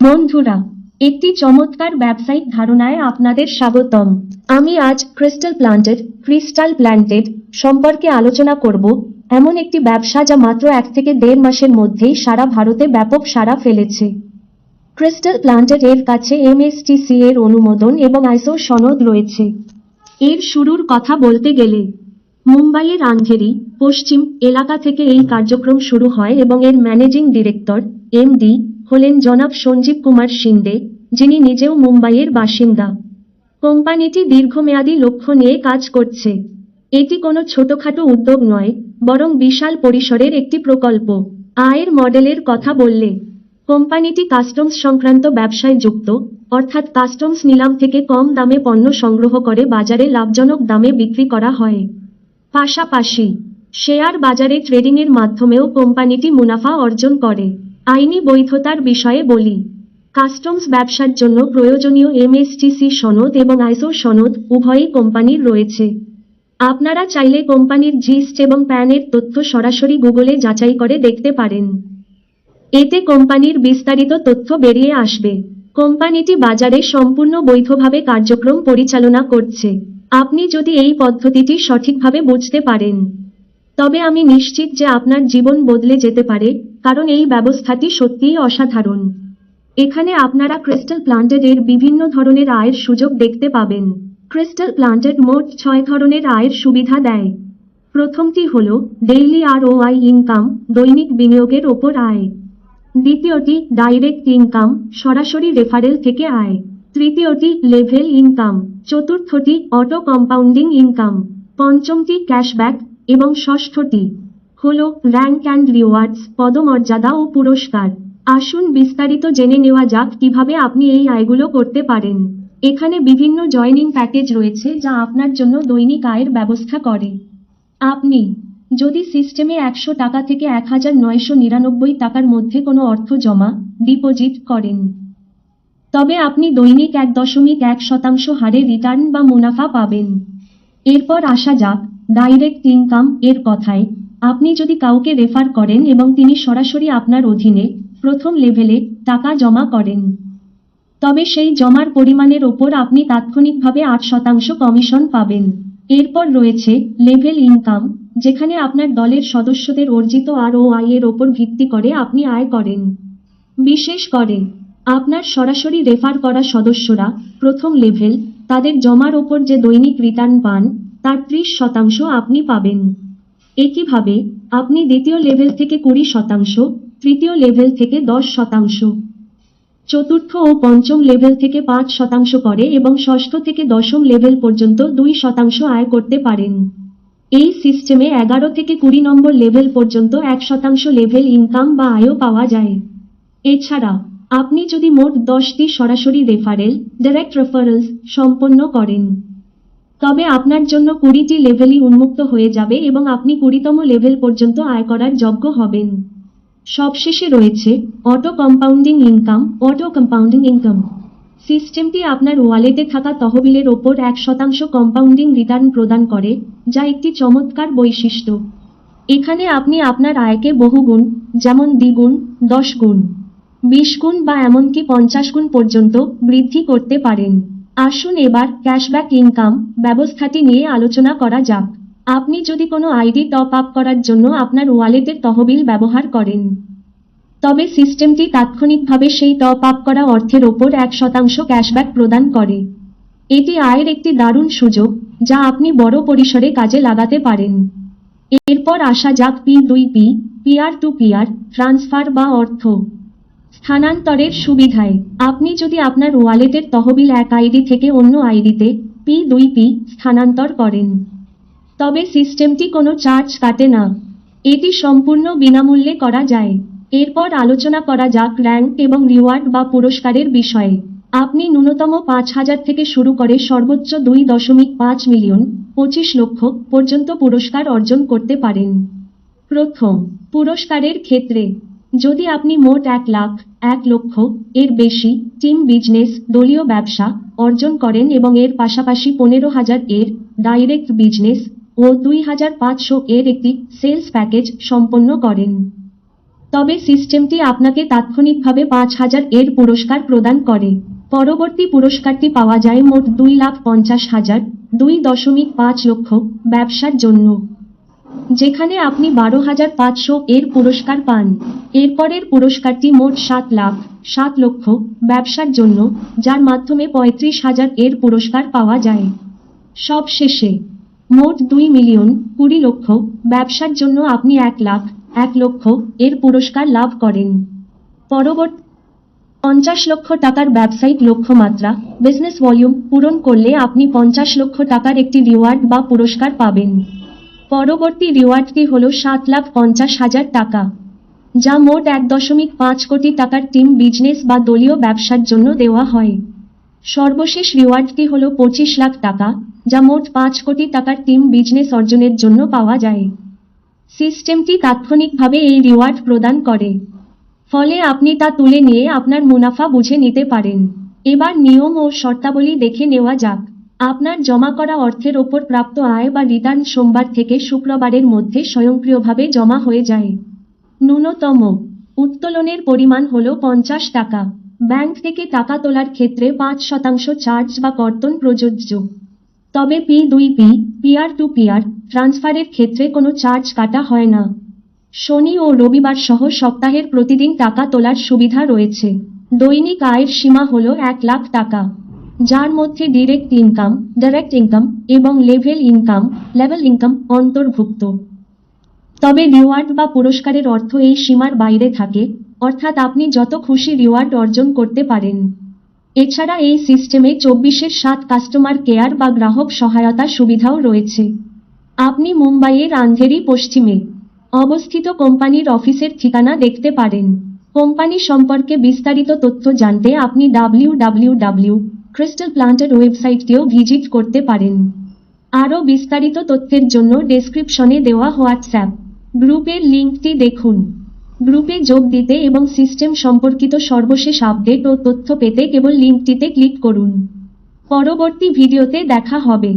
বন্ধুরা, একটি চমৎকার ব্যবসায়িক ধারণায় আপনাদের স্বাগতম। আমি আজ ক্রিস্টাল প্ল্যান্টেড সম্পর্কে আলোচনা করব, এমন একটি ব্যবসা যা মাত্র 1 থেকে 1.5 মাসের মধ্যেই সারা ভারতে ব্যাপক সাড়া ফেলেছে। ক্রিস্টাল প্ল্যান্টেড এর কাছে MSTC এর অনুমোদন এবং ISO সনদ রয়েছে। এর শুরুর কথা বলতে গেলে মুম্বাইয়ের আন্ধেরি পশ্চিম এলাকা থেকে এই কার্যক্রম শুরু হয় এবং এর ম্যানেজিং ডিরেক্টর MD হলেন জনাব সঞ্জীব কুমার শিন্ডে, যিনি নিজেও মুম্বাইয়ের বাসিন্দা। কোম্পানিটি দীর্ঘমেয়াদী লক্ষ্য নিয়ে কাজ করছে। এটি কোনো ছোটখাটো উদ্যোগ নয়, বরং বিশাল পরিসরের একটি প্রকল্প। আয়ের মডেলের কথা বললে কোম্পানিটি কাস্টমস সংক্রান্ত ব্যবসায় যুক্ত, অর্থাৎ কাস্টমস নিলাম থেকে কম দামে পণ্য সংগ্রহ করে বাজারে লাভজনক দামে বিক্রি করা হয়। পাশাপাশি শেয়ার বাজারে ট্রেডিংয়ের মাধ্যমেও কোম্পানিটি মুনাফা অর্জন করে। আইনি বৈধতার বিষয়ে বলি, কাস্টমস ব্যবসার জন্য প্রয়োজনীয় MSTC সনদ এবং ISO সনদ উভয়ই কোম্পানির রয়েছে। আপনারা চাইলে কোম্পানির জিএসটি এবং প্যানের তথ্য সরাসরি গুগলে যাচাই করে দেখতে পারেন। এতে কোম্পানির বিস্তারিত তথ্য বেরিয়ে আসবে। কোম্পানিটি বাজারে সম্পূর্ণ বৈধভাবে কার্যক্রম পরিচালনা করছে। আপনি যদি এই পদ্ধতিটি সঠিকভাবে বুঝতে পারেন, তবে আমি নিশ্চিত যে আপনার জীবন বদলে যেতে পারে, কারণ এই ব্যবস্থাটি সত্যিই অসাধারণ। এখানে আপনারা ক্রিস্টাল প্ল্যান্টেড এর বিভিন্ন ধরনের আয়ের সুযোগ দেখতে পাবেন। ক্রিস্টাল প্ল্যান্টেড মোট 6 ধরনের আয়ের সুবিধা দেয়। প্রথমটি হল ডেইলি ROI ইনকাম, দৈনিক বিনিয়োগের ওপর আয়। দ্বিতীয়টি ডাইরেক্ট ইনকাম, সরাসরি রেফারেল থেকে আয়। তৃতীয়টি লেভেল ইনকাম। চতুর্থটি অটো কম্পাউন্ডিং ইনকাম। পঞ্চমটি ক্যাশব্যাক এবং ষষ্ঠটি হল র্যাঙ্ক অ্যান্ড রিওয়ার্ডস, পদমর্যাদা ও পুরস্কার। আসুন বিস্তারিত জেনে নেওয়া যাক কিভাবে আপনি এই আয়গুলো করতে পারেন। এখানে বিভিন্ন জয়েনিং প্যাকেজ রয়েছে যা আপনার জন্য দৈনিক আয়ের ব্যবস্থা করে। আপনি যদি সিস্টেমে 100 টাকা থেকে 1999 টাকার মধ্যে কোনো অর্থ জমা ডিপোজিট করেন, তবে আপনি দৈনিক 1.1% হারে রিটার্ন বা মুনাফা পাবেন। এরপর আসা যাক ডাইরেক্ট ইনকাম এর কথায়। আপনি যদি কাউকে রেফার করেন এবং তিনি সরাসরি আপনার অধীনে প্রথম লেভেলে টাকা জমা করেন, তবে সেই জমার পরিমাণের ওপর আপনি তাৎক্ষণিকভাবে 8% কমিশন পাবেন। এরপর রয়েছে লেভেল ইনকাম, যেখানে আপনার দলের সদস্যদের অর্জিত ROI এর ওপর ভিত্তি করে আপনি আয় করেন। বিশেষ করে আপনার সরাসরি রেফার করা সদস্যরা প্রথম লেভেল, তাদের জমার ওপর যে দৈনিক রিটার্ন পান তার 30% আপনি পাবেন। একইভাবে আপনি দ্বিতীয় লেভেল থেকে 20%, তৃতীয় লেভেল থেকে 10%, চতুর্থ ও পঞ্চম লেভেল থেকে 5% করে এবং ষষ্ঠ থেকে দশম লেভেল পর্যন্ত 2% আয় করতে পারেন। এই সিস্টেমে 11 থেকে 20 নম্বর লেভেল পর্যন্ত 1% লেভেল ইনকাম বা আয়ও পাওয়া যায়। এছাড়া আপনি যদি মোট 10টি সরাসরি রেফারেল ডাইরেক্ট রেফারেলস সম্পন্ন করেন, তবে আপনার জন্য 20টি লেভেলই উন্মুক্ত হয়ে যাবে এবং আপনি 20তম লেভেল পর্যন্ত আয় করার যোগ্য হবেন। সবশেষে রয়েছে অটো কম্পাউন্ডিং ইনকাম। সিস্টেমটি আপনার ওয়ালেটে থাকা তহবিলের ওপর 1% কম্পাউন্ডিং রিটার্ন প্রদান করে, যা একটি চমৎকার বৈশিষ্ট্য। এখানে আপনি আপনার আয়কে বহুগুণ, যেমন দ্বিগুণ, 10 গুণ, 20 গুণ বা এমনকি 50 গুণ পর্যন্ত বৃদ্ধি করতে পারেন। আসুন এবার ক্যাশব্যাক ইনকাম ব্যবস্থাটি নিয়ে আলোচনা করা যাক। আপনি যদি কোনো আইডি টপ আপ করার জন্য আপনার ওয়ালেটের তহবিল ব্যবহার করেন, তবে সিস্টেমটি তাৎক্ষণিকভাবে সেই টপ আপ করা অর্থের ওপর 1% ক্যাশব্যাক প্রদান করে। এটি আয়ের একটি দারুণ সুযোগ যা আপনি বড় পরিসরে কাজে লাগাতে পারেন। এরপর আসা যাক P2P, peer to peer transfer বা অর্থ স্থানান্তরের সুবিধায়। আপনি যদি আপনার ওয়ালেটের তহবিল এক আইডি থেকে অন্য আইডিতে P2P স্থানান্তর করেন, তবে সিস্টেমটি কোনো চার্জ কাটে না। এটি সম্পূর্ণ বিনামূল্যে করা যায়। এরপর আলোচনা করা যাক র্যাঙ্ক এবং রিওয়ার্ড বা পুরস্কারের বিষয়ে। আপনি ন্যূনতম 5,000 থেকে শুরু করে সর্বোচ্চ 2.5 মিলিয়ন 25 লক্ষ পর্যন্ত পুরস্কার অর্জন করতে পারেন। প্রথম, পুরস্কারের ক্ষেত্রে যদি আপনি মোট 1 লাখ, 1 লক্ষ এর বেশি টিম বিজনেস দলীয় ব্যবসা অর্জন করেন এবং এর পাশাপাশি 15,000 এর ডাইরেক্ট বিজনেস ও 2,500 এর একটি সেলস প্যাকেজ সম্পন্ন করেন, তবে সিস্টেমটি আপনাকে তাৎক্ষণিকভাবে 5,000 এর পুরস্কার প্রদান করে। পরবর্তী পুরস্কারটি পাওয়া যায় মোট 2,50,000, 2.5 লক্ষ ব্যবসার জন্য, যেখানে আপনি 12,500 এর পুরস্কার পান। এরপরের পুরস্কারটি মোট 7 লক্ষ ব্যবসার জন্য, যার মাধ্যমে 35,000 এর পুরস্কার পাওয়া যায়। সবশেষে মোট 2,20,00,000 লক্ষ ব্যবসার জন্য আপনি 1 লক্ষ এর পুরস্কার লাভ করেন। পরবর্তী 50 লক্ষ টাকার ব্যবসায়িক লক্ষ্যমাত্রা বিজনেস ভলিউম পূরণ করলে আপনি 50 লক্ষ টাকার একটি রিওয়ার্ড বা পুরস্কার পাবেন। পরবর্তী রিওয়ার্ডটি হল 7,50,000 টাকা, যা মোট 1.5 কোটি টাকার টিম বিজনেস বা দলীয় ব্যবসার জন্য দেওয়া হয়। সর্বশেষ রিওয়ার্ডটি হল 25 লাখ টাকা, যা মোট 5 কোটি টাকার টিম বিজনেস অর্জনের জন্য পাওয়া যায়। সিস্টেমটি তাৎক্ষণিকভাবে এই রিওয়ার্ড প্রদান করে, ফলে আপনি তা তুলে নিয়ে আপনার মুনাফা বুঝে নিতে পারেন। এবার নিয়ম ও শর্তাবলী দেখে নেওয়া যাক। আপনার জমা করা অর্থের ওপর প্রাপ্ত আয় বা রিটার্ন সোমবার থেকে শুক্রবারের মধ্যে স্বয়ংক্রিয়ভাবে জমা হয়ে যায়। ন্যূনতম উত্তোলনের পরিমাণ হল 50 টাকা। ব্যাংক থেকে টাকা তোলার ক্ষেত্রে 5% চার্জ বা কর্তন প্রযোজ্য। তবে P2P পিয়ার টু পিয়ার ট্রান্সফারের ক্ষেত্রে কোনো চার্জ কাটা হয় না। শনি ও রবিবার সহ সপ্তাহের প্রতিদিন টাকা তোলার সুবিধা রয়েছে। দৈনিক আয়ের সীমা হল 1 লাখ টাকা, যার মধ্যে ডাইরেক্ট ইনকাম এবং লেভেল ইনকাম অন্তর্ভুক্ত। তবে রিওয়ার্ড বা পুরস্কারের অর্থ এই সীমার বাইরে থাকে, অর্থাৎ আপনি যত খুশি রিওয়ার্ড অর্জন করতে পারেন। এছাড়া এই সিস্টেমে 24/7 কাস্টমার কেয়ার বা গ্রাহক সহায়তা সুবিধাও রয়েছে। আপনি মুম্বাইয়ের আন্ধেরি পশ্চিমে অবস্থিত কোম্পানির অফিসের ঠিকানা দেখতে পারেন। কোম্পানি সম্পর্কে বিস্তারিত তথ্য জানতে আপনি www.crystalplanted ওয়েবসাইটটিও ভিজিট করতে পারেন। আরও বিস্তারিত তথ্যের জন্য ডেসক্রিপশনে দেওয়া হোয়াটসঅ্যাপ গ্রুপের লিঙ্কটি দেখুন। গ্রুপে যোগ দিতে এবং সিস্টেম সম্পর্কিত সর্বশেষ আপডেট ও তথ্য পেতে কেবল লিঙ্কটিতে ক্লিক করুন। পরবর্তী ভিডিওতে দেখা হবে।